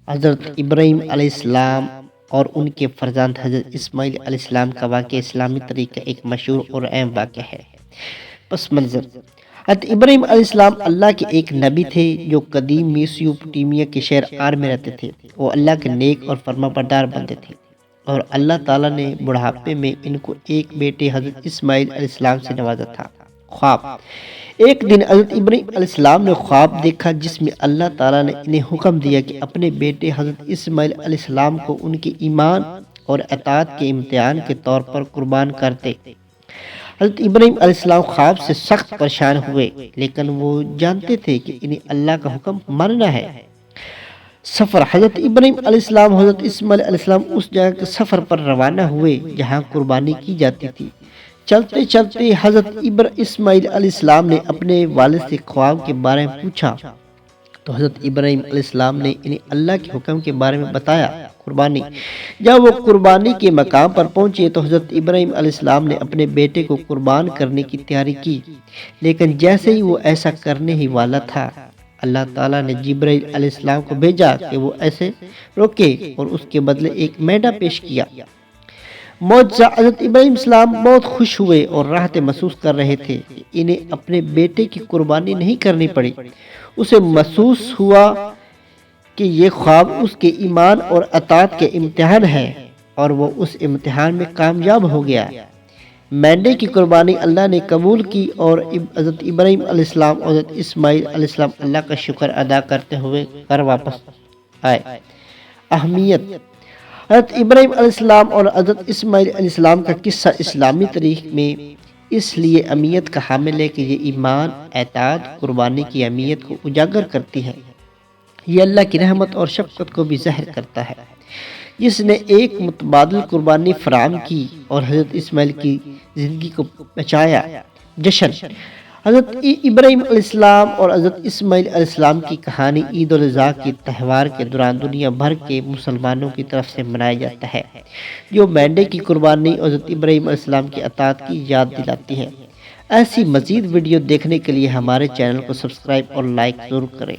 حضرت ابراہیم علیہ السلام اور ان کے فرزند حضرت اسماعیل علیہ السلام کا واقعہ اسلامی تاریخ کا ایک مشہور اور اہم واقعہ ہے۔ پس منظر: حضرت ابراہیم علیہ السلام اللہ کے ایک نبی تھے جو قدیم میسوپوٹیمیا کے شہر آر میں رہتے تھے۔ وہ اللہ کے نیک اور فرمانبردار بندے تھے، اور اللہ تعالیٰ نے بڑھاپے میں ان کو ایک بیٹے حضرت اسماعیل علیہ السلام سے نوازا تھا۔ خواب: ایک دن حضرت ابراہیم علیہ السلام نے خواب دیکھا جس میں اللہ تعالیٰ نے انہیں حکم دیا کہ اپنے بیٹے حضرت اسماعیل علیہ السلام کو ان کے ایمان اور اطاعت کے امتحان کے طور پر قربان کر دے۔ حضرت ابراہیم علیہ السلام خواب سے سخت پریشان ہوئے، لیکن وہ جانتے تھے کہ انہیں اللہ کا حکم ماننا ہے۔ سفر: حضرت ابراہیم علیہ السلام حضرت اسماعیل علیہ السلام اس جگہ کے سفر پر روانہ ہوئے جہاں قربانی کی جاتی تھی۔ چلتے چلتے حضرت اسماعیل علیہ السلام نے اپنے والد سے خواب کے بارے میں پوچھا تو حضرت ابراہیم علیہ السلام نے انہیں اللہ کے حکم کے بارے میں بتایا۔ قربانی: جب وہ قربانی کے مقام پر پہنچے تو حضرت ابراہیم علیہ السلام نے اپنے بیٹے کو قربان کرنے کی تیاری کی، لیکن جیسے ہی وہ ایسا کرنے ہی والا تھا، اللہ تعالیٰ نے جبرائیل علیہ السلام کو بھیجا کہ وہ ایسے روکے اور اس کے بدلے ایک مینڈا پیش کیا۔ معجزہ: حضرت ابراہیم السلام بہت خوش ہوئے اور راحت محسوس کر رہے تھے کہ انہیں اپنے بیٹے کی قربانی نہیں کرنی پڑی۔ اسے محسوس ہوا کہ یہ خواب اس کے ایمان اور اطاعت کے امتحان ہے، اور وہ اس امتحان میں کامیاب ہو گیا۔ مینڈے کی قربانی اللہ نے قبول کی اور حضرت ابراہیم علیہ السلام اور حضرت اسماعیل علیہ السلام اللہ کا شکر ادا کرتے ہوئے گھر واپس آئے۔ اہمیت: حضرت ابراہیم علیہ السلام اور حضرت اسماعیل علیہ السلام کا قصہ اسلامی تاریخ میں اس لیے اہمیت کا حامل ہے کہ یہ ایمان، اطاعت، قربانی کی اہمیت کو اجاگر کرتی ہے۔ یہ اللہ کی رحمت اور شفقت کو بھی ظاہر کرتا ہے، جس نے ایک متبادل قربانی فراہم کی اور حضرت اسماعیل کی زندگی کو بچایا۔ جشن: حضرت ابراہیم علیہ السلام اور حضرت اسماعیل علیہ السلام کی کہانی عید الاضحیٰ کے تہوار کے دوران دنیا بھر کے مسلمانوں کی طرف سے منایا جاتا ہے، جو مینڈے کی قربانی اور حضرت ابراہیم علیہ السلام کی اطاعت کی یاد دلاتی ہے۔ ایسی مزید ویڈیو دیکھنے کے لیے ہمارے چینل کو سبسکرائب اور لائک ضرور کریں۔